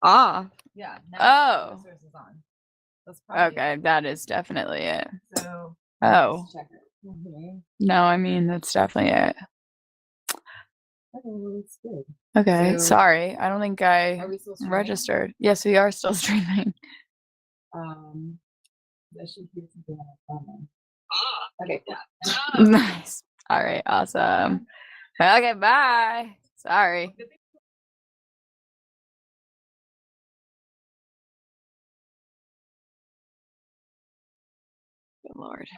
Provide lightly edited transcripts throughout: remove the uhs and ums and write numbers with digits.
Off. Yeah. Oh. Source is on. That's probably Okay, that is definitely it. So. Oh. Check it. Okay. No, I mean, that's definitely it. Oh, it's good. Okay, So, sorry. I don't think I are we still streaming? registered. Yes, we are still streaming. I should hear something on the phone. Okay, yeah. Nice. All right, awesome. Okay, bye. Sorry. Good Lord.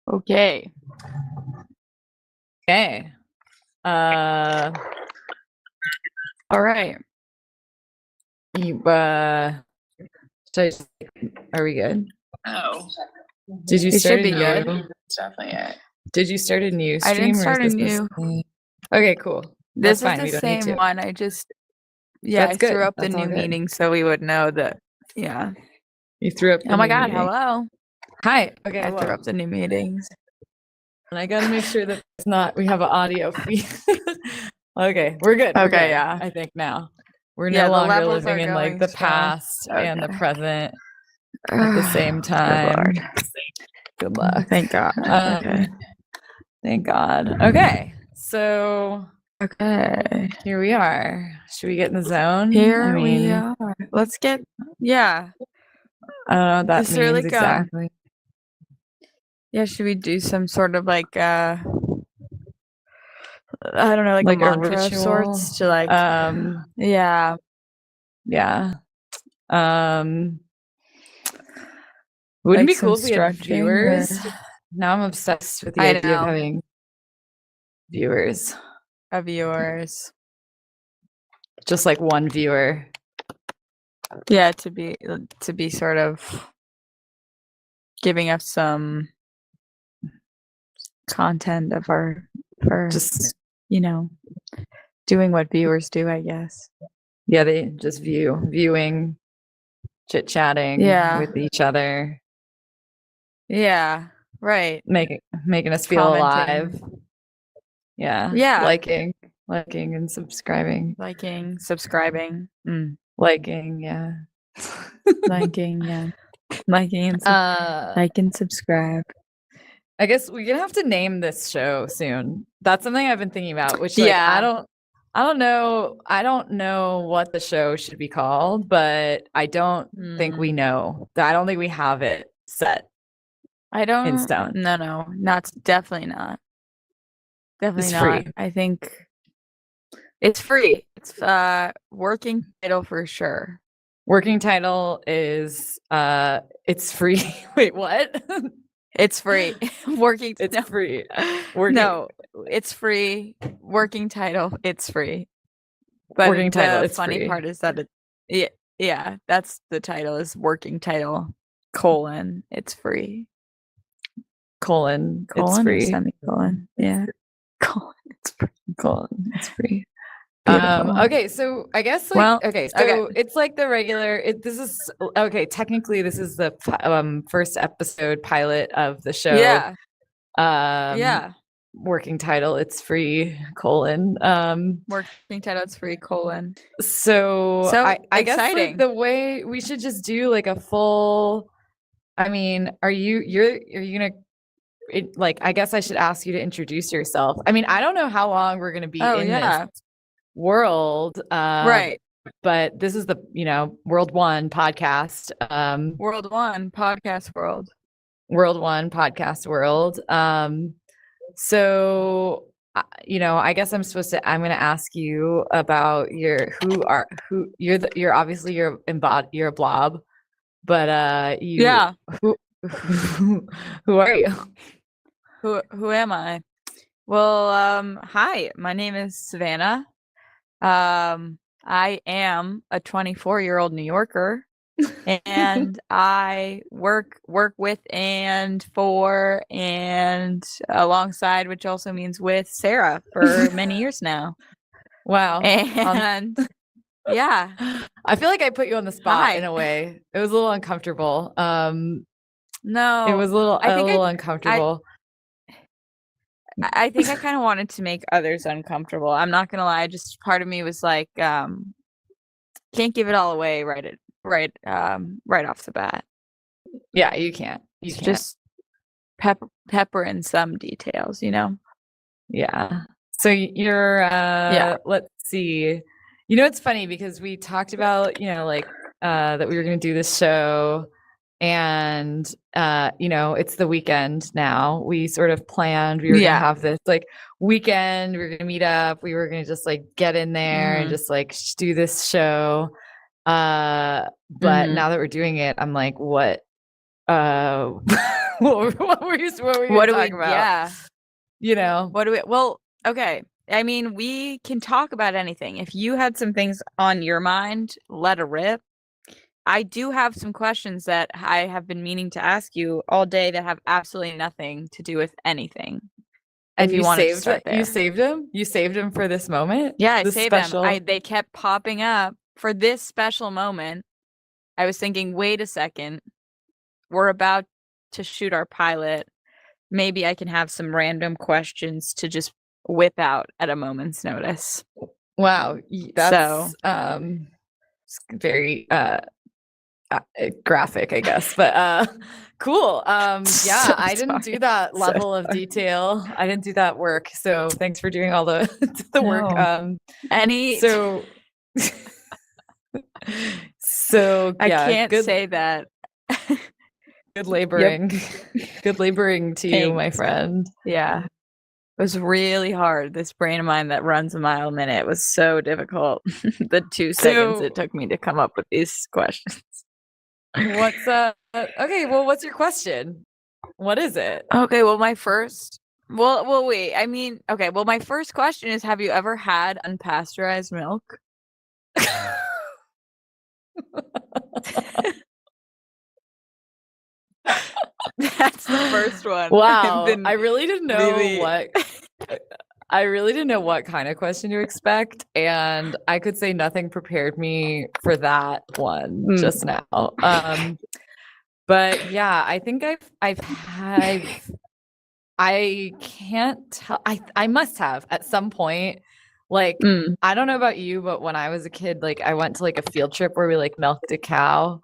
Okay. Okay. All right. You, are we good? Oh. Did you It start should be a good. new? It's definitely it. Did you start a new I stream didn't or start a is this new. the same? Okay, cool. This That's is fine. the We don't need same to. one. I just, yeah, That's I good. threw up the That's all new good. meeting so we would know that. Yeah. You threw up the Oh my new God. meeting. Hello. Hi. Okay. I threw up the new meetings. And I got to make sure that it's not, we have an audio feed. Okay. We're good. We're Okay, good, yeah. I think now. We're Yeah, no the longer levels living are in like going the still. past and the Okay. present at the same Good time. Lord. Good luck. Thank God. Okay. Thank God. Okay. So Okay. here we are. Should we get in the zone? Here we are. Let's get, yeah. I don't know what that Is there means like, exactly. yeah, should we do some sort of like, I don't know, like a mantra of ritual? sorts to like, yeah. Yeah. Wouldn't Like it be some cool if we had stretching viewers? or- Now I'm obsessed with the I idea of know. having viewers. Of yours. Just like one viewer. Yeah, to be sort of giving us some content of our, for Just you know, doing what viewers do, I guess. yeah, they just viewing, chit-chatting with each other. Yeah, right. Making us feel Commenting. alive. Yeah. Yeah. Liking and subscribing. Liking, subscribing. Liking, yeah. Liking, yeah. Liking and like and subscribe. I guess we're gonna have to name this show soon. That's something I've been thinking about, which like Yeah. I don't know what the show should be called, but I don't think we know. I don't think we have it set. I don't in stone. No, not definitely not. Definitely It's not. free. I think it's free. It's working title for sure. Working title is it's free. Wait, what? It's free. Working It's no. free. No, it's free. Working title, it's free. But working title, the it's funny free. part is that yeah, that's the title is working title colon, it's free. Colon, it's Colon or free. semicolon. Yeah. Colon, it's free. Colon, it's free. Beautiful. Okay, so I guess like it's like the regular technically this is the first episode pilot of the show. Yeah. Yeah. Working title, it's free, colon. Working title, it's free, colon. So I guess exciting. like the way we should just do like a full, I mean, are you gonna I guess I should ask you to introduce yourself. I mean, I don't know how long we're gonna be in this world. Right. But this is the, World One podcast. World One podcast world. World One podcast world. So I guess I'm going to ask you about you're obviously you're a blob, but who are you? Who am I? Well, hi, my name is Savannah. I am a 24-year-old New Yorker and I work with and for and alongside, which also means with Sarah for many years now. Wow. And yeah. I feel like I put you on the spot in Hi. a way. It was a little uncomfortable. It No, was a little I think uncomfortable. I think I kind of wanted to make others uncomfortable. I'm not gonna lie, just part of me was like, can't give it all away right off the bat. Yeah, you can't. You can't. Just pepper in some details, you know? Yeah. So you're let's see. You know, it's funny because we talked about, like that we were going to do this show, and it's the weekend now. We sort of planned we were going to have this like weekend, we were going to meet up, we were going to just like get in there and just like do this show. But now that we're doing it, I'm like, what what were you talking about? Yeah. What do we well, okay. I mean, we can talk about anything. If you had some things on your mind, let it rip. I do have some questions that I have been meaning to ask you all day that have absolutely nothing to do with anything. And you saved it. You saved them? You saved them for this moment? Yeah, I saved them. They kept popping up for this special moment. I was thinking, wait a second. We're about to shoot our pilot. Maybe I can have some random questions to just whip out at a moment's notice. Wow. That's very graphic, I guess, but cool. Yeah, I didn't do that level of detail. I didn't do that work. So thanks for doing all the work. So I can't say that. Good laboring. Good laboring to you, my friend. Yeah. It was really hard. This brain of mine that runs a mile a minute was so difficult. The 2 seconds it took me to come up with these questions. What's okay, well, what's your question? What is it? Okay, well, my first wait. I mean, okay, well, my first question is, have you ever had unpasteurized milk? That's the first one. Wow. I really didn't know I really didn't know what kind of question to expect, and I could say nothing prepared me for that one just now. But yeah, I think I can't tell. I must have at some point. Like, I don't know about you, but when I was a kid, like I went to like a field trip where we like milked a cow,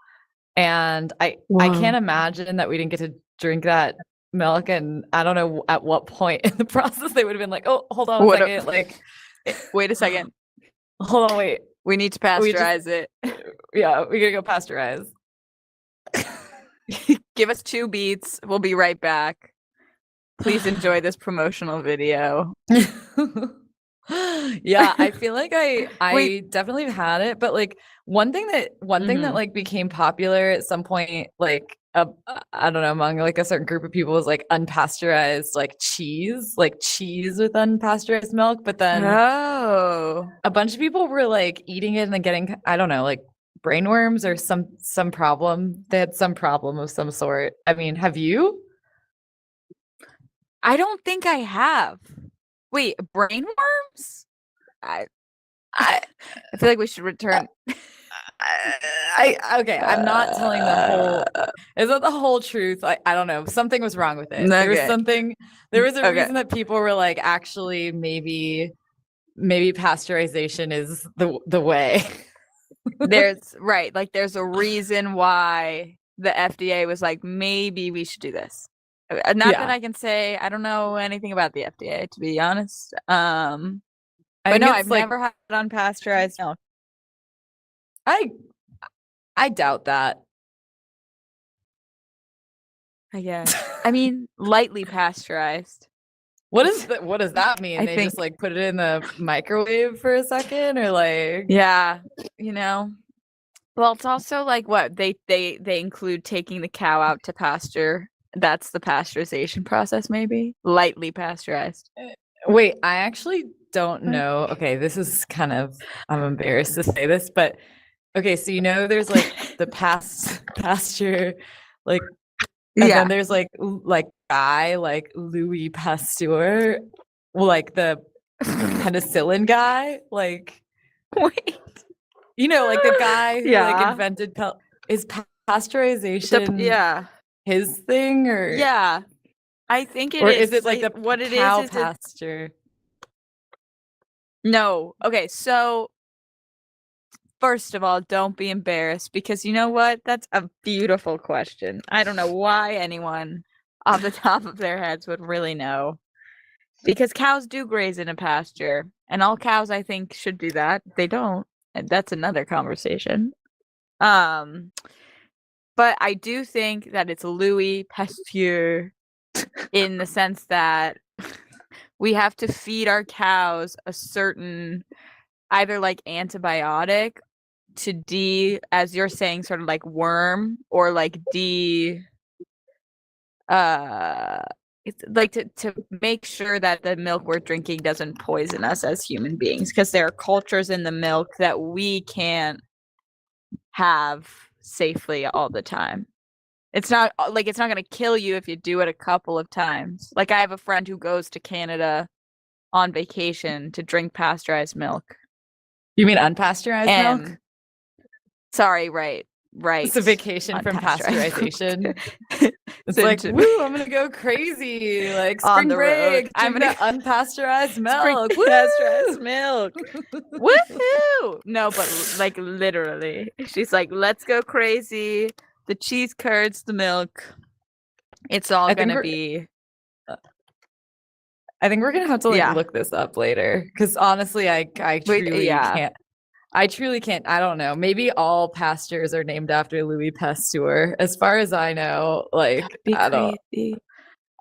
and I can't imagine that we didn't get to drink that milk. And I don't know at what point in the process they would have been like, oh, hold on a second, like wait a second, hold on, wait, we need to pasteurize it. Yeah, we gotta go pasteurize. Give us 2 beats, we'll be right back. Please enjoy this promotional video. Yeah, I feel like I definitely have had it, but like one thing that like became popular at some point, like I don't know, among like a certain group of people, was like unpasteurized like cheese with unpasteurized milk. But then a bunch of people were like eating it and then getting, I don't know, like brainworms or some problem. They had some problem of some sort. I mean, have you? I don't think I have. Wait, brainworms? I feel like we should return. Okay, I'm not telling the whole. Is that the whole truth? I don't know. Something was wrong with it. Okay. There was a reason that people were like, actually, maybe pasteurization is the way. There's a reason why the FDA was like, maybe we should do this. Not that I can say I don't know anything about the FDA, to be honest. But no, I've never had unpasteurized milk. I doubt that. I guess. I mean, lightly pasteurized. What does that mean? They just like put it in the microwave for a second, or like, yeah, Well, it's also like what they include taking the cow out to pasture. That's the pasteurization process, maybe lightly pasteurized. Wait, I actually don't know. Okay, this is kind of, I'm embarrassed to say this, but Okay, so there's like the pasture, like, and then there's like guy like Louis Pasteur, like the penicillin guy, like Wait. like the guy who like Yeah. invented is pasteurization his thing, or Yeah, I think it or is. is it like the What it cow is pasture? No. Okay, so first of all, don't be embarrassed, because you know what? That's a beautiful question. I don't know why anyone off the top of their heads would really know. Because cows do graze in a pasture, and all cows, I think, should do that. They don't. And that's another conversation. But I do think that it's Louis Pasteur in the sense that we have to feed our cows a certain either like antibiotic to as you're saying, sort of like worm, or like it's like to make sure that the milk we're drinking doesn't poison us as human beings, because there are cultures in the milk that we can't have safely all the time. It's not going to kill you if you do it a couple of times. Like, I have a friend who goes to Canada on vacation to drink pasteurized milk. You mean unpasteurized milk? Sorry, right. It's a vacation from pasteurization. It's like, woo, I'm gonna go crazy, like spring break. I'm gonna unpasteurized milk. Pasteurized milk. Woohoo! No, but like literally, she's like, let's go crazy. The cheese curds, the milk. It's all gonna be. I think we're gonna have to look this up later, because honestly, I truly can't. I truly can't. I don't know. Maybe all pastures are named after Louis Pasteur. As far as I know, like I don't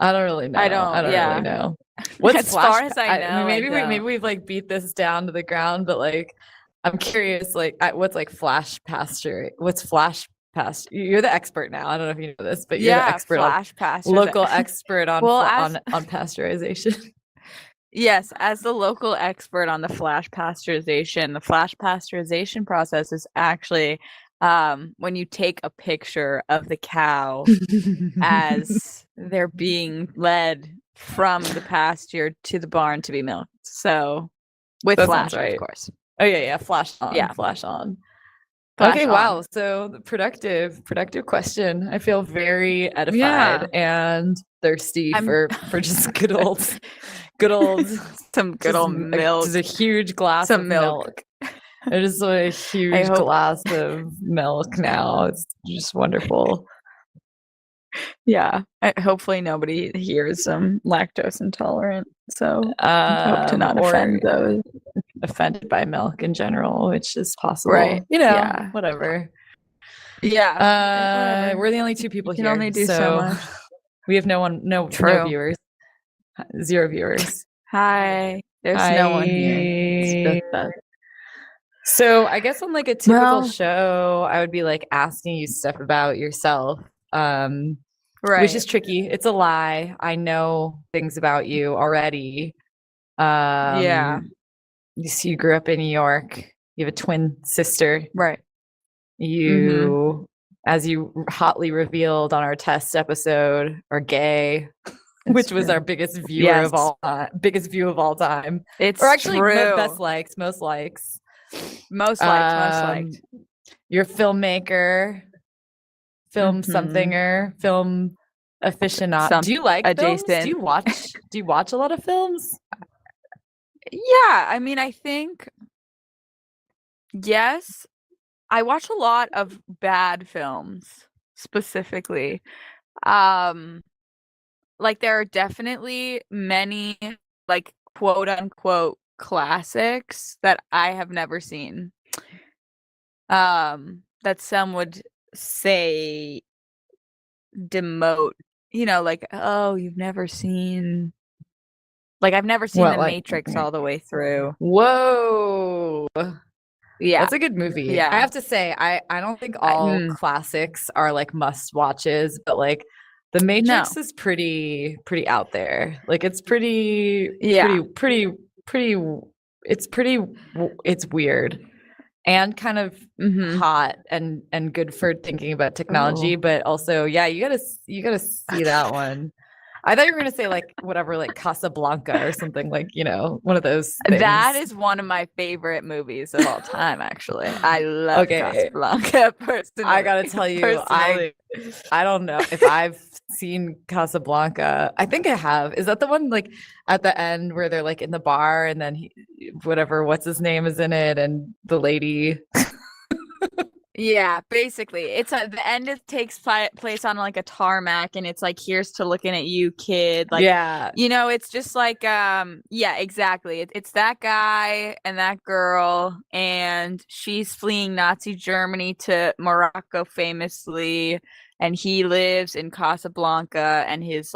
really know. I don't really know. What's as far as I know? Maybe we've like beat this down to the ground, but like I'm curious, like what's like flash pasture? What's flash pasture? You're the expert now. I don't know if you know this, but you're the expert, local expert on on pasteurization. Yes, as the local expert on the flash pasteurization process is actually when you take a picture of the cow as they're being led from the pasture to the barn to be milked. So with flash, of course. Oh yeah, flash on. Yeah, flash on. Okay, wow. So productive question. I feel very edified and thirsty for just good old some good old milk. Just a huge glass of milk. I just want a huge glass of milk now. It's just wonderful. Yeah. Hopefully nobody here is lactose intolerant. So I hope to not offend those offended by milk in general, which is possible. Right. Whatever. Yeah. We're the only two people here. You can only do so much. We have no viewers. 0 viewers. Hi. There's no one here. So I guess on like a typical show, I would be like asking you stuff about yourself, which is tricky. It's a lie. I know things about you already. You grew up in New York. You have a twin sister. Right. You, as you hotly revealed on our test episode, are gay. Which was our biggest view of all time. It's actually true. Best likes, most likes. Most liked. You're a filmmaker, film somethinger, film aficionado. Do you like films? Do you watch a lot of films? Yeah, I mean, I think yes. I watch a lot of bad films specifically. Like there are definitely many like quote unquote classics that I have never seen. That some would say demote, like, oh, you've never seen, like, I've never seen The Matrix all the way through. Whoa. Yeah. That's a good movie. Yeah. I have to say, I don't think all classics are like must watches, but like The Matrix is pretty out there. Like it's it's weird. and kind of hot and good for thinking about technology, but also, yeah, you gotta see that one. I thought you were gonna say like whatever, like Casablanca or something, like, you know, one of those things. That is one of my favorite movies of all time, actually. I love Casablanca personally. I gotta tell you, I don't know if I've seen Casablanca. I think I have. Is that the one like at the end where they're like in the bar and then what's his name is in it and the lady? Yeah, basically. It's the end takes place on like a tarmac and it's like, here's to looking at you, kid. Like, yeah, you know, it's just like yeah, exactly. It's that guy and that girl, and she's fleeing Nazi Germany to Morocco famously, and he lives in Casablanca, and his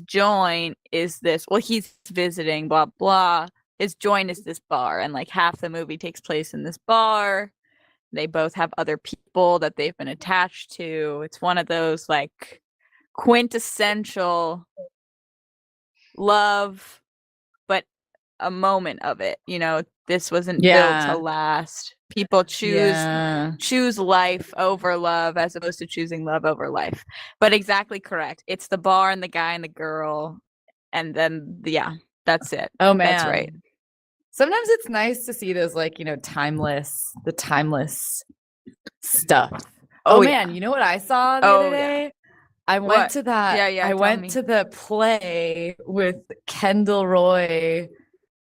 joint is this, well, he's visiting, blah blah. His joint is this bar, and like half the movie takes place in this bar. They both have other people that they've been attached to. It's one of those like quintessential love, but a moment of it. You know, this wasn't built to last. People choose life over love as opposed to choosing love over life. But exactly correct. It's the bar and the guy and the girl, and then that's it. Oh man, that's right. Sometimes it's nice to see those, like, you know, timeless stuff. Oh man, you know what I saw the other day? Yeah. I went to that. I went to the play with Kendall Roy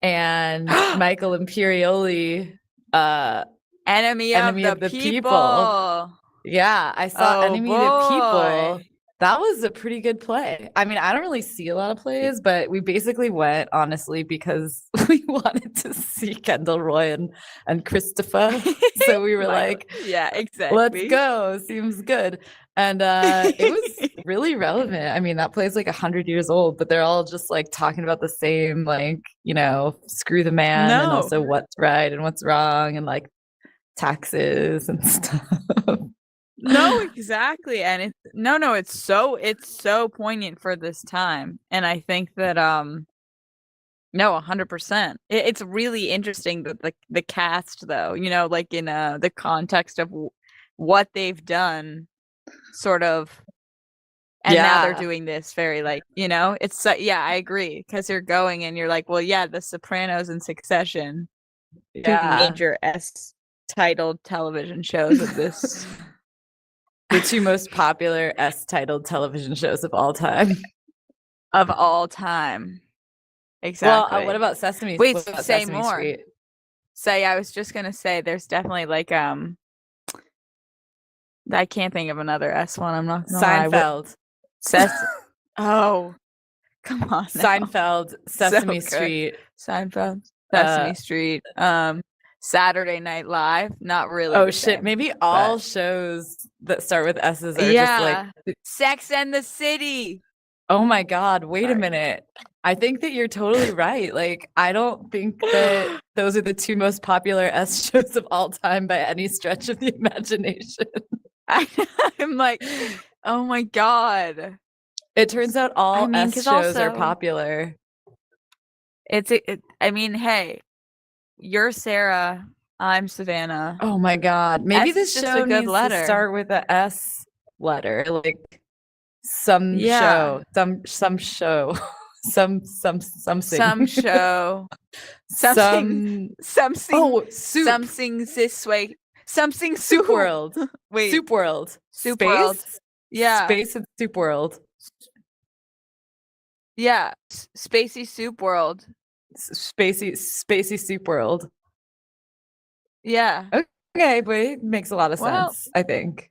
and Michael Imperioli. Enemy of the People. Yeah, I saw Enemy of the People. That was a pretty good play. I mean, I don't really see a lot of plays, but we basically went, honestly, because we wanted to see Kendall Roy and Christopher. So we were like, yeah, exactly. Let's go. Seems good. And it was really relevant. I mean, that play's like 100 years old, but they're all just like talking about the same, like, you know, screw the man and also what's right and what's wrong and like taxes and stuff. No, exactly. And it's so poignant for this time. And I think that 100%. It's really interesting that the cast, though, you know, like in the context of what they've done, sort of, and now they're doing this very, like, you know, it's I agree, because you're going and you're like, well, yeah, The Sopranos and Succession, two major S-titled television shows of this. The two most popular S-titled television shows of all time. Of all time. Exactly. Well, what about Sesame Street? Wait, say Sesame more. Street? Say, I was just gonna say, there's definitely like I can't think of another S one. I'm not gonna Seinfeld. Oh, come on. Seinfeld, Sesame Street. Seinfeld, Sesame Street. Saturday Night Live. Not really. Oh shit! Same, maybe all shows that start with S's are just like Sex and the City. Oh my God! Wait a minute. I think that you're totally right. Like, I don't think that those are the two most popular S shows of all time by any stretch of the imagination. I'm like, oh my God. It turns out all S shows are popular. I mean, hey, you're Sarah, I'm Savannah. Oh my God. Maybe this show needs to start with a S letter. Like some show. Some show. Something. Some show. Something. Oh, soup. Something this way. Something Soup World. Wait. Soup World. Soup Space? World. Yeah. Space and Soup World. Yeah. Spacey Soup World. Spacey Soup World. Yeah. Okay, but it makes a lot of sense, I think.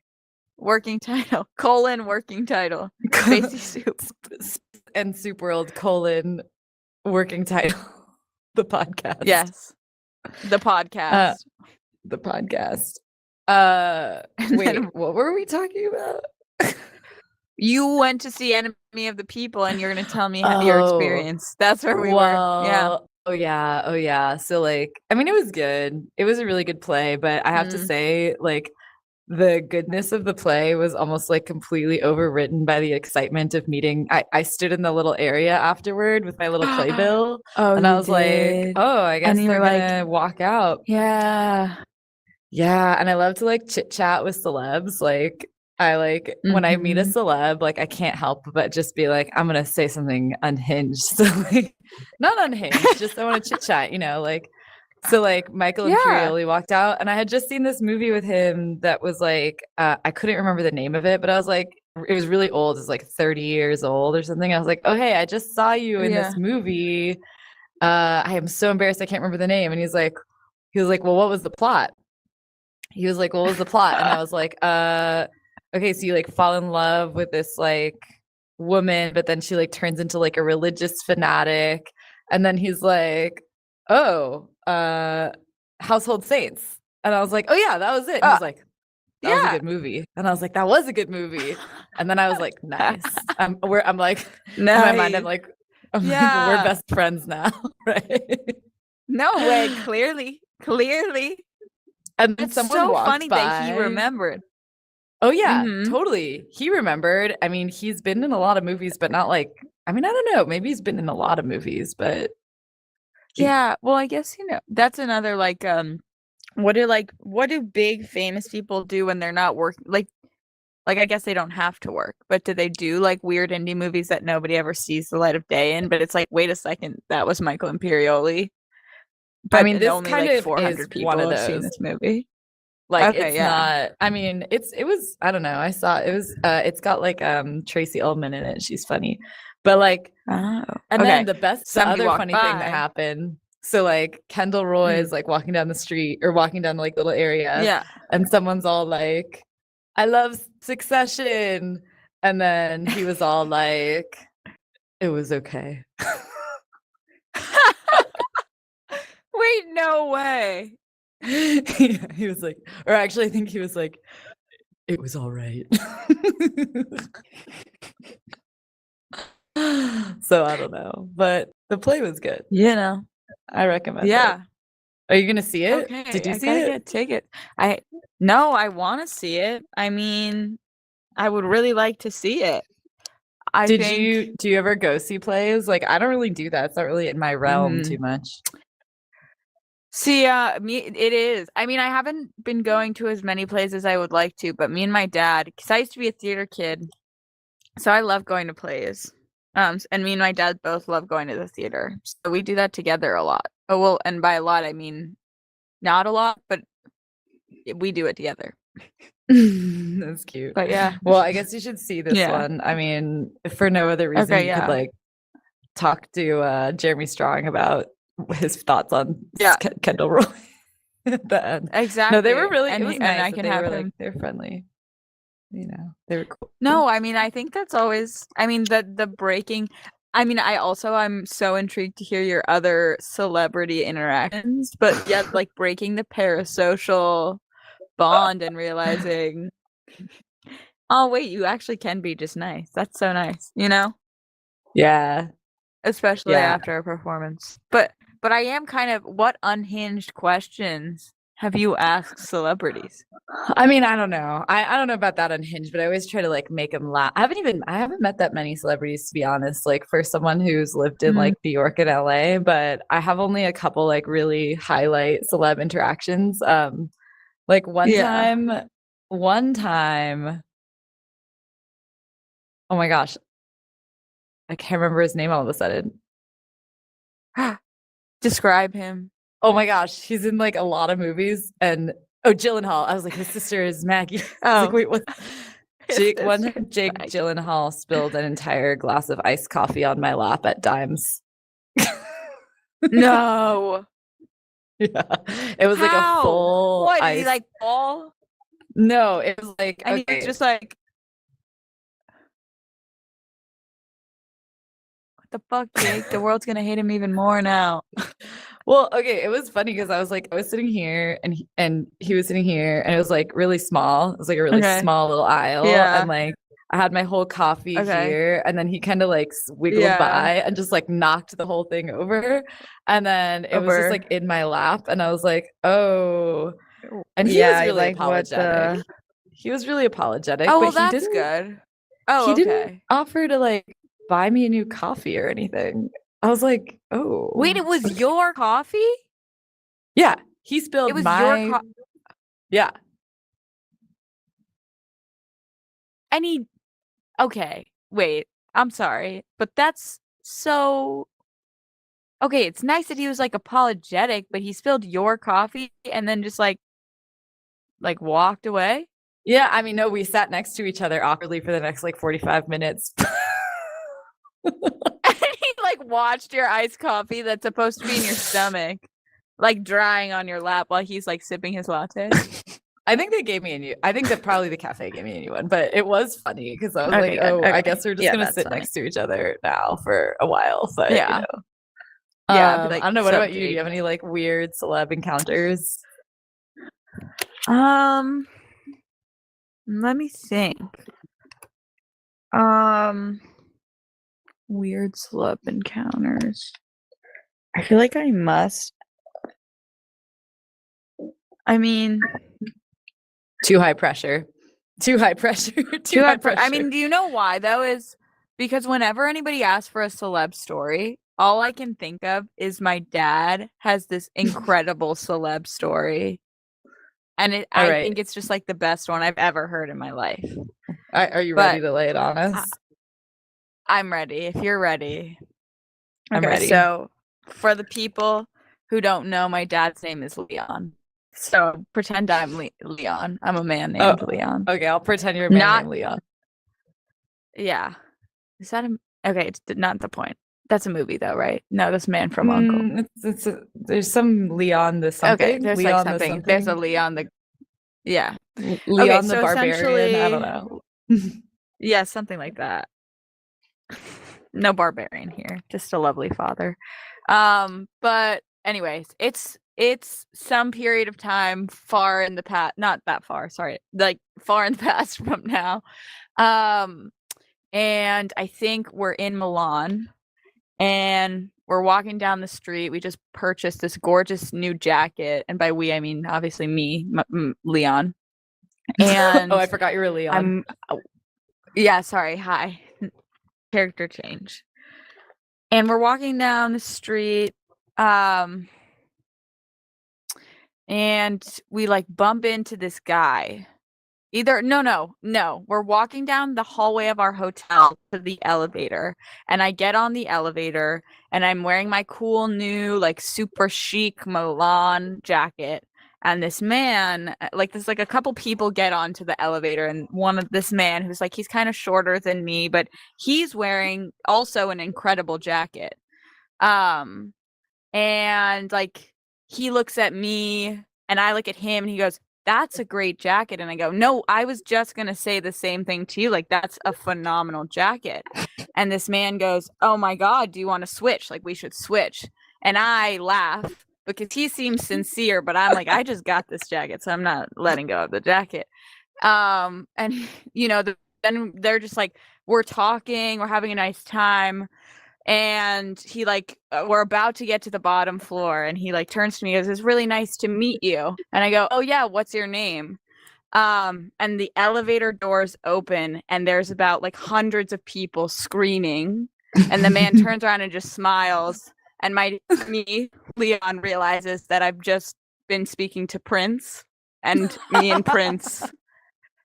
Working title. Working title. Spacey Soup. And Soup World, working title. The podcast. Yes. The podcast. The podcast. Wait, what were we talking about? You went to see Enemy of the People, and you're going to tell me your experience. That's where we were. Yeah. Oh yeah. So like, I mean, it was good. It was a really good play, but I have to say, like, the goodness of the play was almost like completely overwritten by the excitement of meeting. I stood in the little area afterward with my little playbill, and I was like, oh, I guess they're gonna walk out. Yeah. Yeah, and I love to like chit chat with celebs. Like I like when I meet a Mhm. celeb, like I can't help but just be like, I'm gonna say something unhinged. So like not unhinged, just I want to chit chat, like so like Michael Yeah. Imperioli walked out and I had just seen this movie with him that was like I couldn't remember the name of it, but I was like it was really old, it's like 30 years old or something. I was like, oh hey, I just saw you in this Yeah. movie. I am so embarrassed I can't remember the name. And he was like, well, what was the plot? He was like, what was the plot? And I was like, okay, so you like fall in love with this like woman, but then she like turns into like a religious fanatic. And then he's like, oh, Household Saints. And I was like, oh yeah, that was it. And he Uh, was like, that was a yeah. good movie. And I was like, that was a good movie. And then I was like, nice. I'm like, in my mind, Nice. I'm like, we're Yeah. best friends now, right? No way. Clearly. Clearly. And then It's someone so walked funny that he by. remembered. Oh yeah, Mhm. totally. He remembered. I mean, he's been in a lot of movies, but not like, I mean, I don't know. Maybe he's been in a lot of movies, but Yeah. Well, I guess, that's another what do big famous people do when they're not working? Like I guess they don't have to work, but do they do like weird indie movies that nobody ever sees the light of day in? But it's like, wait a second, that was Michael Imperioli. I But mean, this only kind like of is 400 one people of have seen those. this movie. Like Okay, it's yeah. not, I mean, it was, I don't know. I saw it was it's got like Tracy Ullman in it. She's funny. But like Oh, and then okay. the Somebody other walked funny thing that by. happened. So like Kendall Roy Mm, is like walking down the street or walking down like little area yeah. and someone's all like, I love Succession. And then he was all like, it was okay. Wait, no way. He was like, or actually, I think he was like, it was all right. So I don't know, but the play was good. You know. I recommend it. Yeah. Are you gonna see it? Did Okay, you I see gotta it? get tickets. I No, I want to see it. I mean, I would really like to see it. I think. Do you ever go see plays? Like I don't really do that. It's not really in my realm too Mhm. much. See, me, it is. I mean, I haven't been going to as many plays as I would like to, but me and my dad, because I used to be a theater kid, so I love going to plays. And me and my dad both love going to the theater, so we do that together a lot. Oh well, and by a lot I mean not a lot, but we do it together. That's cute. But yeah, Well, I guess you should see this yeah. one. I mean, if for no other reason, Okay, you could yeah, like talk to Jeremy Strong about his thoughts on yeah, Kendall Roy at the end. No, they were exactly. really. It And was and nice I that can they have were like him. they're friendly. They were cool. No, I mean, I think that's always. I mean, the breaking. I mean, I'm so intrigued to hear your other celebrity interactions, but yet, like breaking the parasocial bond and realizing, oh wait, you actually can be just nice. That's so nice, Yeah, especially yeah. after a performance. But I am kind of, what unhinged questions have you asked celebrities? I mean, I don't know. I don't know about that unhinged, but I always try to like make them laugh. I haven't met that many celebrities to be honest, like for someone who's lived in Mm, like New York and LA, but I have only a couple like really highlight celeb interactions. Like yeah. one time, oh my gosh, I can't remember his name all of a sudden. Describe him. Oh my gosh, he's in like a lot of movies and oh Gyllenhaal. I was like, his sister is Maggie. I was like, Oh, wait, what? his One sister. time Jake Gyllenhaal spilled an entire glass of iced coffee on my lap at Dimes. No. Yeah. It was like a How? full What did he ice. like fall? No, it was like And he was okay. just like, "What the fuck, Jake? The world's gonna hate him even more now." Well, okay, it was funny because I was sitting here and he was sitting here and it was like really small. It was like a really Okay. small little aisle and Yeah. like I had my whole coffee Okay. here and then he kind of like wiggled Yeah. by and just like knocked the whole thing over and then it was just like Over. in my lap and I was like, "Oh." And he was Yeah, really like what apologetic. the. He was really apologetic, Oh, but well, that's good. Oh, he didn't okay. offer to like buy me a new coffee or anything. I was like, Wait, "Oh." it was your coffee? Yeah, he It spilled was your my Yeah. And okay, wait, I'm sorry, but that's so okay, it's nice that he was, like, apologetic, but he spilled your coffee and then just, like, walked away? Yeah, I mean, no, we sat next to each other awkwardly for the next, like, 45 minutes. And he, like, watched your iced coffee that's supposed to be in your stomach, like, drying on your lap while he's, like, sipping his latte? I think that probably the cafe gave me a new one, but it was funny because I was Okay, like, good, oh, I okay. guess we're just Yeah, gonna that's sit funny. next to each other now for a while. But Yeah. Yeah, I'd be like, I don't know. What "Sup, about you? Do you have any like weird celeb encounters? Let me think. Weird celeb encounters. I feel like I must. I mean, Too high pressure. Too high pressure. Too high pressure. I mean, do you know why though? Is because whenever anybody asks for a celeb story, all I can think of is my dad has this incredible celeb story. And I think it's just like the best one I've ever heard in my life. Are you ready to lay it on us? I'm ready. If you're ready. I'm ready. So for the people who don't know, my dad's name is Leon. So pretend I'm Leon. I'm a man named Leon. Okay, I'll pretend you're a man named Leon. Yeah. Is that okay, it's not the point. That's a movie though, right? No, that's Man from Uncle. There's some Leon the something. Okay, there's Leon like something. There's a Leon the yeah. Leon the barbarian. I don't know. Yeah, something like that. No barbarian here, just a lovely father. But anyways, it's some period of time far in the past, not that far, sorry, like far in the past from now. And I think we're in Milan and we're walking down the street. We just purchased this gorgeous new jacket, and by we I mean obviously me, Leon. And I forgot you were Leon. Yeah, sorry. Hi. Character change. And we're walking down the street, and we like bump into this guy. No. We're walking down the hallway of our hotel to the elevator, and I get on the elevator, and I'm wearing my cool new like super chic Milan jacket. And this man, like there's like a couple people get onto the elevator, and this man who's like, he's kind of shorter than me, but he's wearing also an incredible jacket. And like he looks at me and I look at him and he goes, "That's a great jacket." And I go, "No, I was just going to say the same thing to you. Like, that's a phenomenal jacket." And this man goes, "Oh my God, do you want to switch? Like, we should switch." And I laugh because he seems sincere, but I'm like, I just got this jacket, so I'm not letting go of the jacket. And you know, then they're just like, we're talking, we're having a nice time. And he like we're about to get to the bottom floor, and he like turns to me and goes, "It's really nice to meet you." And I go, "Oh yeah, what's your name?" And the elevator doors open and there's about like hundreds of people screaming, and the man turns around and just smiles, and Leon realizes that I've just been speaking to Prince, and me and Prince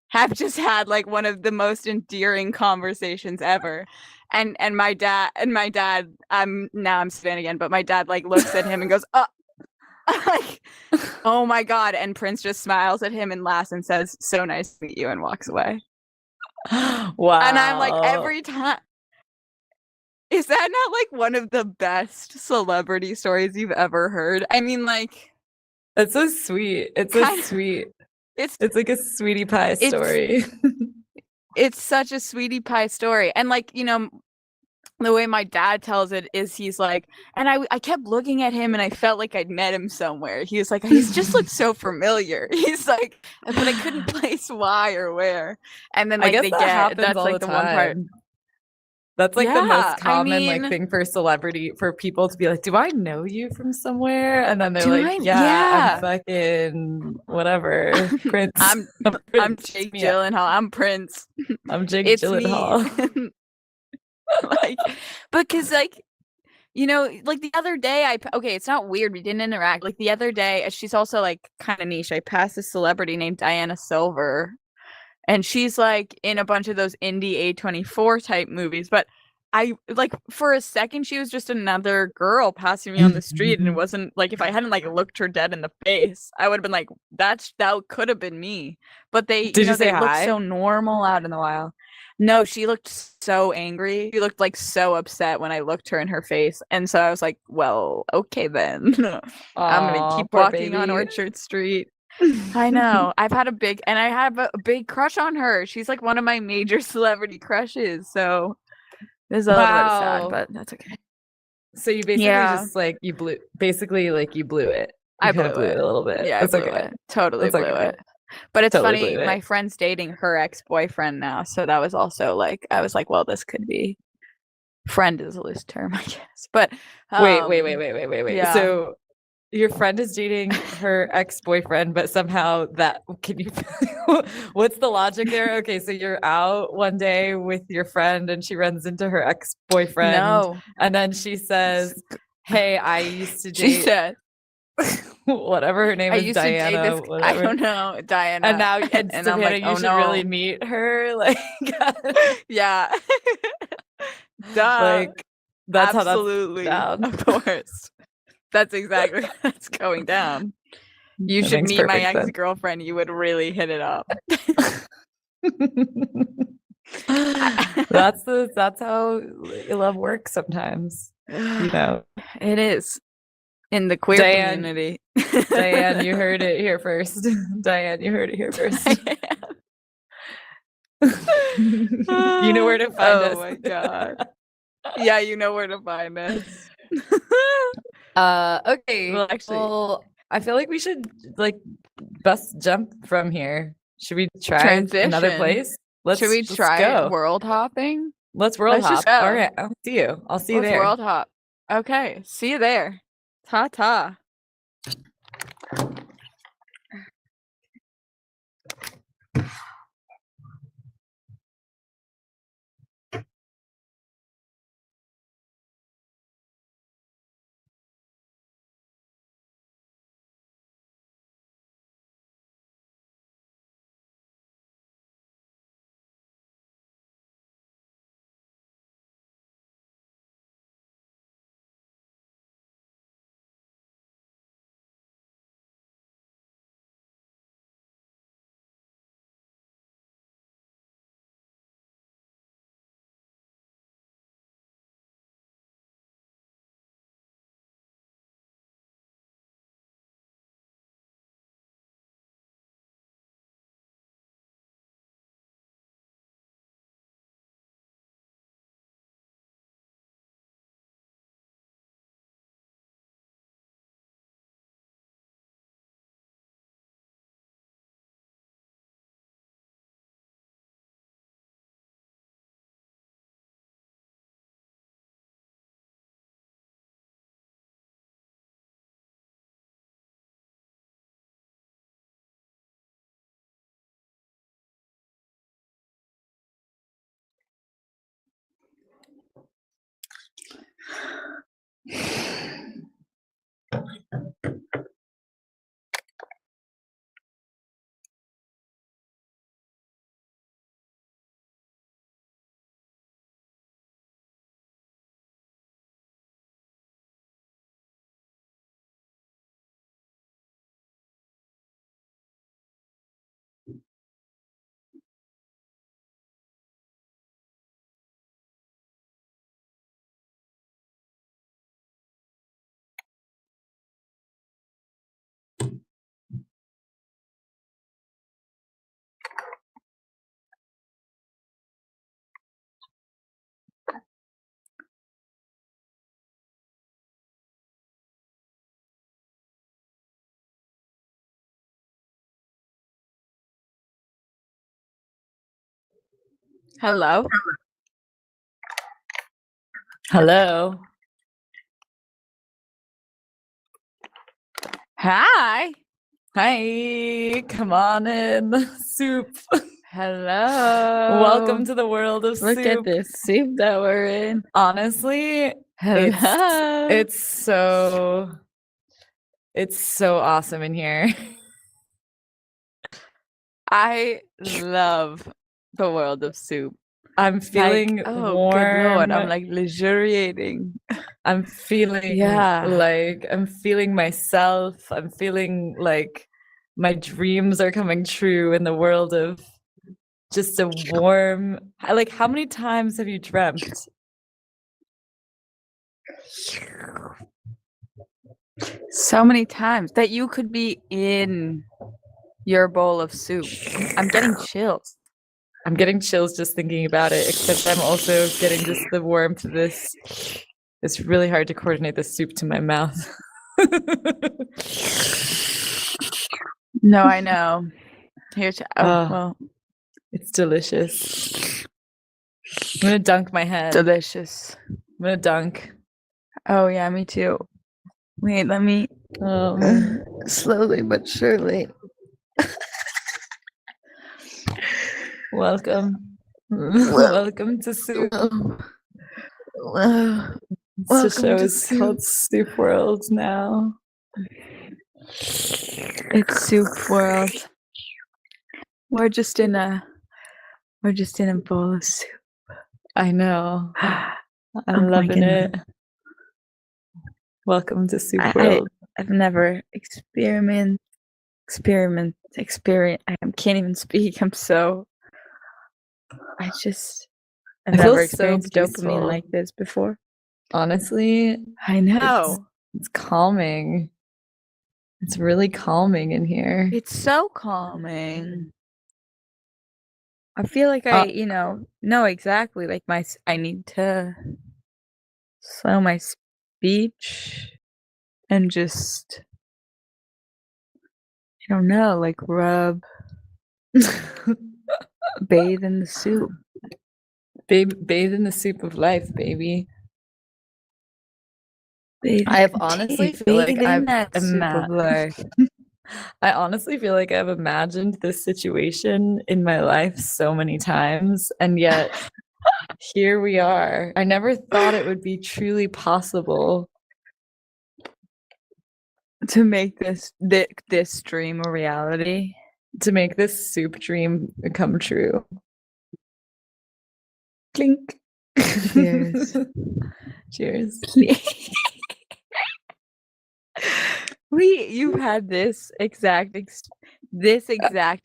have just had like one of the most endearing conversations ever. And my dad, I'm spitting again, but my dad like looks at him and goes, like, "Oh my God." And Prince just smiles at him and laughs and says, "So nice to meet you," and walks away. Wow. And I'm like, every time, is that not like one of the best celebrity stories you've ever heard? I mean, like, it's so sweet. It's so sweet. It's like a sweetie pie story. It's such a sweetie pie story. And like, you know, the way my dad tells it is he's like, and I kept looking at him and I felt like I'd met him somewhere. He was like, he's just looked so familiar. He's like, but I couldn't place why or where. And then like that's like the one part. That's like the most common like thing for people to be like, "Do I know you from somewhere?" And then they're like, I'm fucking whatever, Prince. I'm Jake Gyllenhaal. I'm Prince. I'm Jake Gyllenhaal. Like, because like You know, like the other day, okay, it's not weird. We didn't interact. Like the other day, she's also like kind of niche. I passed a celebrity named Diana Silver, and she's like in a bunch of those indie A24 type movies. But I like for a second, she was just another girl passing me on the street, and it wasn't like if I hadn't like looked her dead in the face, I would have been like, that could have been me. But they, Did you say they look hi? so normal out in the wild. No, she looked so angry. She looked like so upset when I looked her in her face. And so I was like, well, okay then. I'm going to keep walking on Orchard Street. I know. I have a big crush on her. She's like one of my major celebrity crushes. So this is a little bit sad, but that's okay. So you basically just like you blew it. I blew it a little bit. Yeah, I blew it. Totally blew it. But it's funny, my friend's dating her ex-boyfriend now, so that was also like I was like, well, this could be friend is a loose term, I guess. But wait. Yeah. So your friend is dating her ex-boyfriend, but somehow what's the logic there? Okay, so you're out one day with your friend and she runs into her ex-boyfriend. And then she says, hey, I used to date. She said whatever her name is, Diana. I don't know, Diana. And now and I'm like, you should really meet her. Like, yeah. Duh. Like that's absolutely how that's down. Of course. That's exactly what's going down. You should meet my ex-girlfriend. You would really hit it up. That's how love works sometimes. You know. It is. In the queer community. Diane, you heard it here first. Diane, you heard it here first. You know where to find us. Oh my god. Yeah, you know where to find us. Okay. Well, actually, I feel like we should like bust jump from here. Should we try another place? Should we try world hopping? Let's world hop. All right. I'll see you. I'll see you there. World hop. Okay. See you there. Ta-ta. Hello. Hello. Hi. Hi. Come on in. Soup. Hello. Welcome to the world of soup. Look at this soup that we're in. Honestly, Hello. It's so awesome in here. I love the world of soup. I'm feeling Like, oh, good Lord. I'm warm. like luxuriating. I'm feeling Yeah. I'm feeling myself. I'm feeling like my dreams are coming true in the world of just a warm, like, how many times have you dreamt? So many times that you could be in your bowl of soup. I'm getting chills. I'm getting chills just thinking about it, except I'm also getting just the warmth of this. It's really hard to coordinate the soup to my mouth. No, I know. Here's well, it's delicious. I'm gonna dunk my head. Delicious. I'm gonna dunk. Oh yeah, me too. Wait, let me slowly but surely. Welcome. Welcome to soup. The show is called Soup World now. It's Soup World. We're just in a bowl of soup. I know. I'm loving it. Welcome to Soup World. I've never experience. I can't even speak. I've never experienced dopamine like this before. Honestly, I know. It's calming. It's really calming in here. It's so calming. I feel like I know exactly. Like I need to slow my speech and just, I don't know, like rub, bathe in the soup. Bathe in the soup of life, baby. I've honestly feel like I've I honestly feel like I've imagined this situation in my life so many times, and yet here we are. I never thought it would be truly possible to make this dream a reality, to make this soup dream come true. Clink. Cheers. Cheers. You've had this exact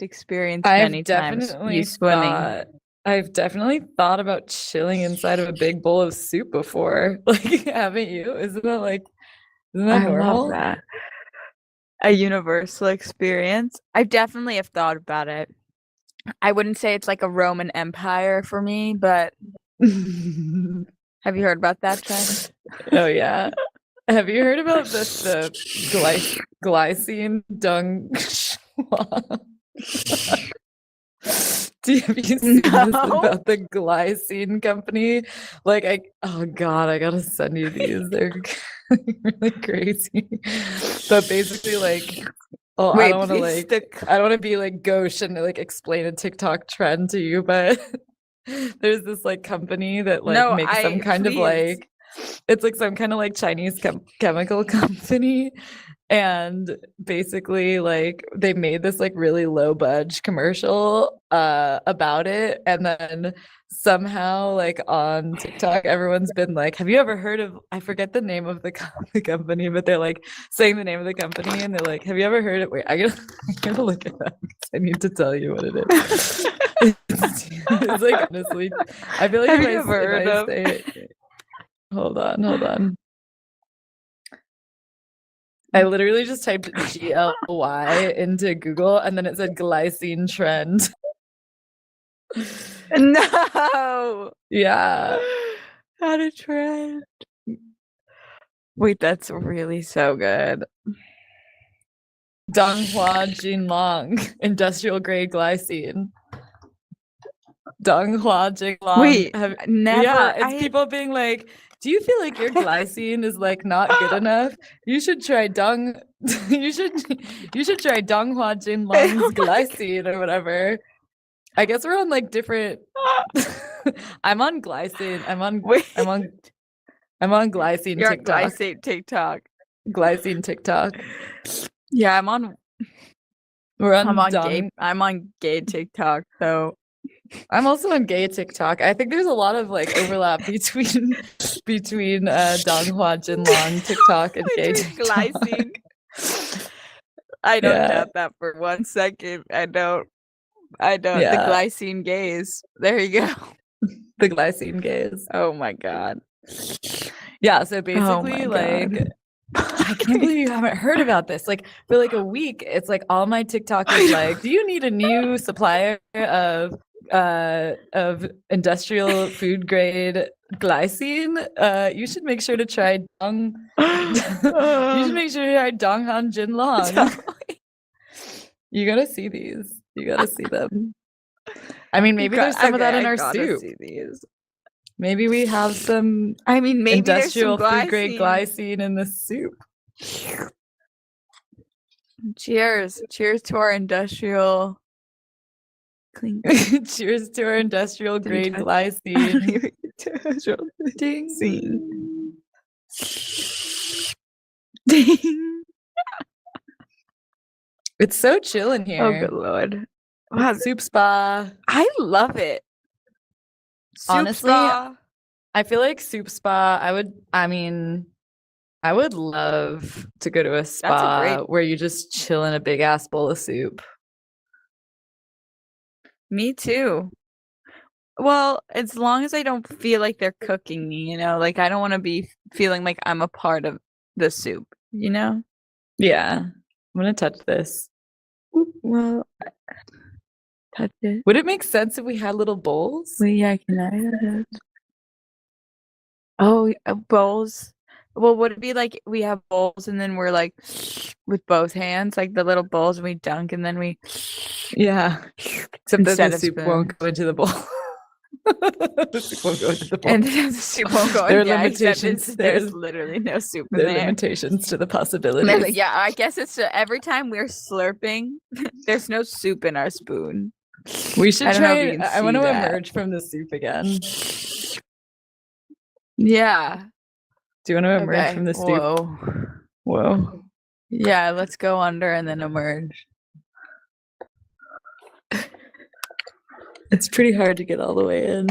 experience many times. You swimming. I've definitely thought about chilling inside of a big bowl of soup before. Like, haven't you? Isn't that normal? I love that. A universal experience. I definitely have thought about it. I wouldn't say it's like a Roman Empire for me, but have you heard about that, Travis? Oh yeah. Have you heard about the glycine dung? Have you seen this about the glycine company? Oh god, I gotta send you these. They're really crazy. But basically, I don't want to be like gauche and explain a TikTok trend to you, but there's this company that makes some kind of it's like some kind of Chinese chemical company, and basically they made this really low budge commercial about it, and then somehow on TikTok everyone's been like, have you ever heard of, I forget the name of the company, but they're saying the name of the company, and they're like, have you ever heard it? Wait, I gotta look it up because I need to tell you what it is. It's honestly, I feel like if I say it, hold on. I literally just typed GLY into Google, and then it said glycine trend. No. Yeah. Not a trend. Wait, that's really so good. Donghua Jinlong, industrial grade glycine. Donghua Jinlong. Wait, never. Yeah, it's people being like, do you feel like your glycine is not good enough? You should try you should try Donghua Jinlong's glycine or whatever. I guess we're on different I'm on glycine. I'm on I'm on glycine You're on TikTok. glycine TikTok. Glycine TikTok. Yeah, I'm on gay. I'm on gay TikTok, so I'm also on gay TikTok. I think there's a lot of like overlap between Donghua Jinlong TikTok and gay TikTok. Glycine. I don't doubt that for 1 second. I don't. The glycine gays. There you go. The glycine gays. Oh my God. Yeah, so basically, like, I can't believe you haven't heard about this. Like, for like a week, it's like all my TikTok is like, do you need a new supplier of industrial food grade glycine? You should make sure to try Dong. You should make sure to try Donghan Jinlong. You gotta see these. You gotta see them. I mean, maybe there's some of that in our soup. See these. Maybe we have some. I mean, maybe industrial there's some food grade glycine in the soup. Cheers! Cheers to our industrial. Clean. Cheers to our industrial grade glycine. Ding. Ding. It's so chill in here. Oh, good Lord. Wow, soup spa. I love it. Honestly, I feel like soup spa, I would love to go to a spa where you just chill in a big ass bowl of soup. Me too. Well, as long as I don't feel like they're cooking me, like I don't want to be feeling like I'm a part of the soup, Yeah. I'm gonna touch this. Well, touch it. Would it make sense if we had little bowls? Well, yeah, can I? Oh, bowls. Well, would it be like we have bowls and then we're like with both hands, like the little bowls, and we dunk and then we. Yeah. Except that the soup won't go into the bowl. The soup won't go into the bowl. And the soup won't go. There are limitations. There's literally no soup in there. There are limitations to the possibility. Like, yeah, I guess it's every time we're slurping, there's no soup in our spoon. We should try. I want to emerge from the soup again. Yeah. Do you want to emerge from the soup? Whoa. Yeah, let's go under and then emerge. It's pretty hard to get all the way in.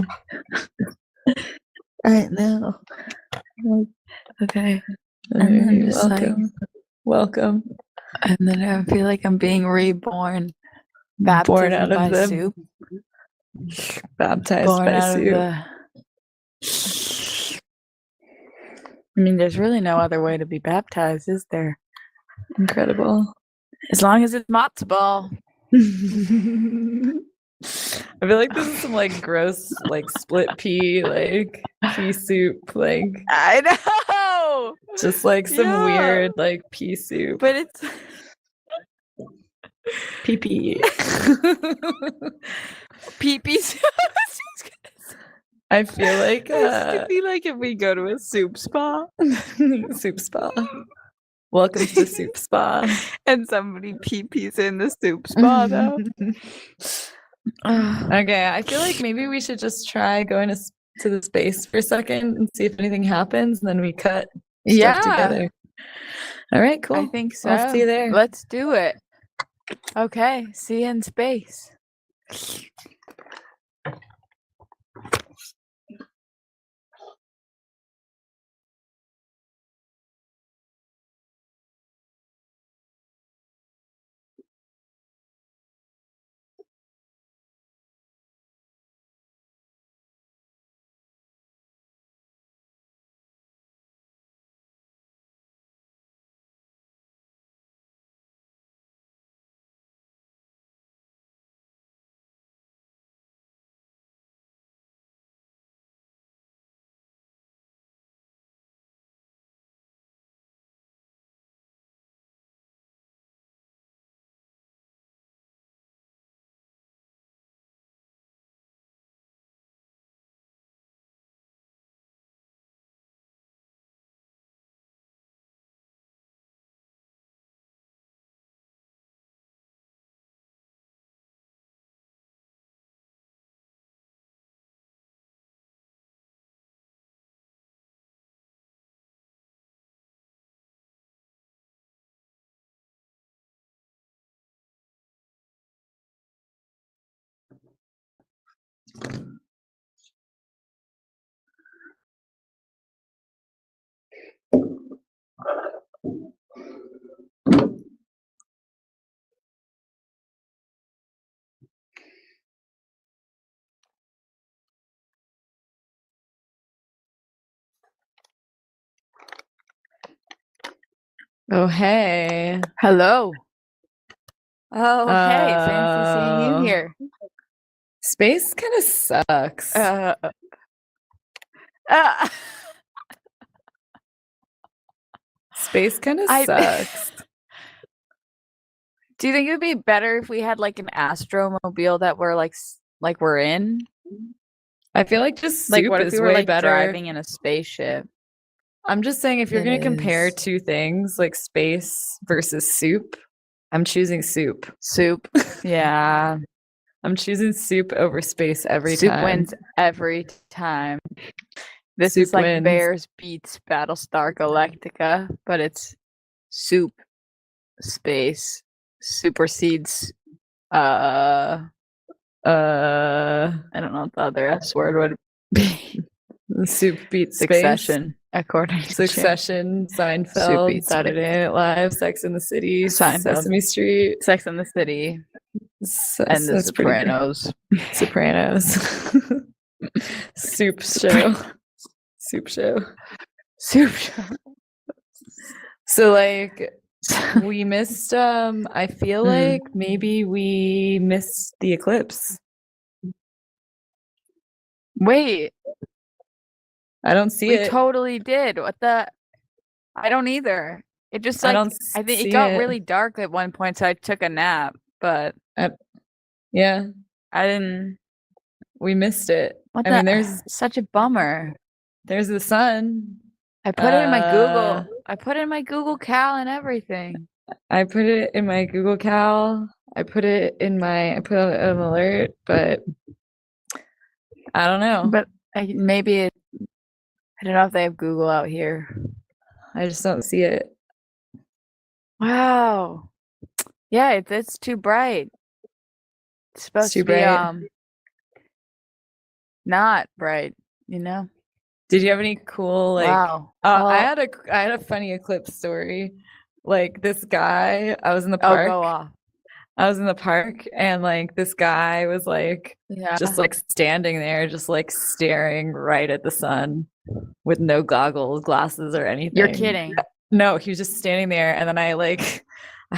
Right now. Okay. And then just welcome. And then I feel like I'm being reborn. Born out of the soup. Baptized by soup. I mean, there's really no other way to be baptized, is there? Incredible. As long as it's matzo ball. I feel like this is some like gross, like split pea, like pea soup, like I know, just like some weird like pea soup, but it's pee soup. I feel like this could be like if we go to a soup spa. Soup spa. Welcome to the soup spa. And somebody pee-pees in the soup spa though. Okay, I feel like maybe we should just try going to the space for a second and see if anything happens, and then we cut stuff together. All right, cool. I think so. I'll see you there. Let's do it. Okay, see you in space. Oh, hey. Hello. Oh, hey. Fancy seeing you here. Space kind of sucks. Space kind of sucks. Do you think it would be better if we had like an astromobile that we're like we're in? I feel like just like soup what if is we were way like better. driving in a spaceship? I'm just saying if you're going to compare two things like space versus soup, I'm choosing soup. Soup. Yeah. I'm choosing soup over space every soup time. Soup wins every time. This soup is like wins. Bears beats Battlestar Galactica, but it's soup space supersedes I don't know what the other S word would be. Soup beats Succession, space. According to Succession, Seinfeld, Saturday Night Live, Sex in the City, Seinfeld, Sesame Street, Sex in the City, and The Sopranos. Sopranos. Soup show. Soup show. Soup show. So like we missed I feel like maybe we missed the eclipse. Wait. I don't see it. We totally did. What the? I don't either. It just like I think it got really dark at one point, so I took a nap. But yeah, I didn't. We missed it. I mean, there's such a bummer. There's the sun. I put it in my Google. I put it in my Google Cal and everything. I put it in my Google Cal. I put it in my. I put an alert, but I don't know. But maybe it. I don't know if they have Google out here. I just don't see it. Wow. Yeah, it's too bright. It's supposed to be not bright, you know? Did you have any cool like wow. I had a funny eclipse story. Like this guy, I was in the park. Oh, go off. I was in the park and like this guy was like just like standing there, just like staring right at the sun with no goggles, glasses, or anything. You're kidding. No, he was just standing there. And then I have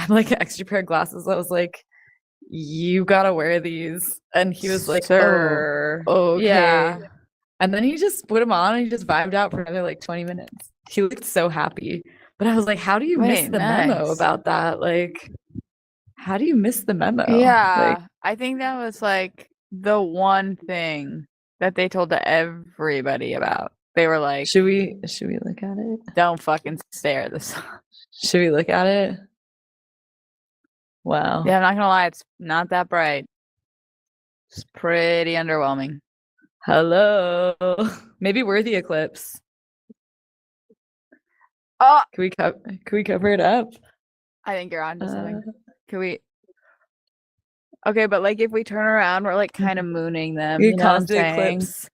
like an extra pair of glasses. I was like, you gotta wear these. And he was like, Sir. Okay. Yeah. And then he just put them on and he just vibed out for another like 20 minutes. He looked so happy. But I was like, how do you miss the memo about that? Like, how do you miss the memo? Yeah. Like, I think that was like the one thing that they told to everybody about. They were like, should we look at it? Don't fucking stare at the sun. Should we look at it? Wow. Yeah, I'm not gonna lie, it's not that bright. It's pretty underwhelming. Hello. Maybe we're the eclipse. Oh, can we cover it up? I think you're on to something. Can we? Okay, but like if we turn around, we're like kind of mooning them. We cause the eclipse.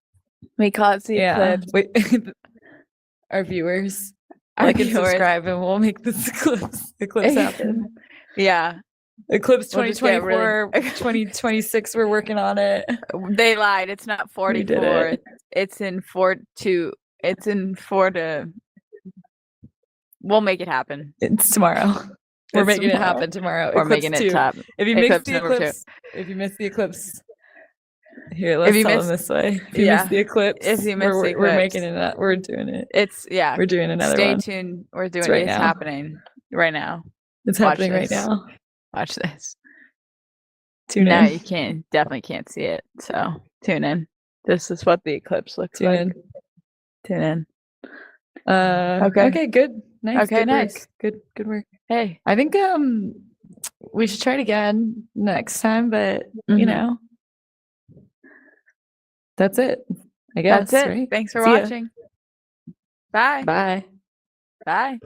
We cause the eclipse. Wait, our viewers, like and subscribe, and we'll make this eclipse happen. Yeah. Eclipse 2024, 2026. We're working on it. They lied. It's not 44. It's in 4-2. It's in 4 to. We'll make it happen. It's tomorrow. We're making it happen tomorrow. We're making it top. If you miss the eclipse, here, let's tell them this way. If you miss the eclipse, we're making it. We're doing it. We're doing another one. Stay tuned. We're doing it. It's happening right now. It's happening right now. Watch this. Tune in. Now you definitely can't see it. So tune in. This is what the eclipse looks like. Tune in. Okay, good. Nice. Okay, nice. Good work. Hey. I think we should try it again next time, but you know. That's it. I guess. That's it. Right? Thanks for watching. Bye. Bye. Bye.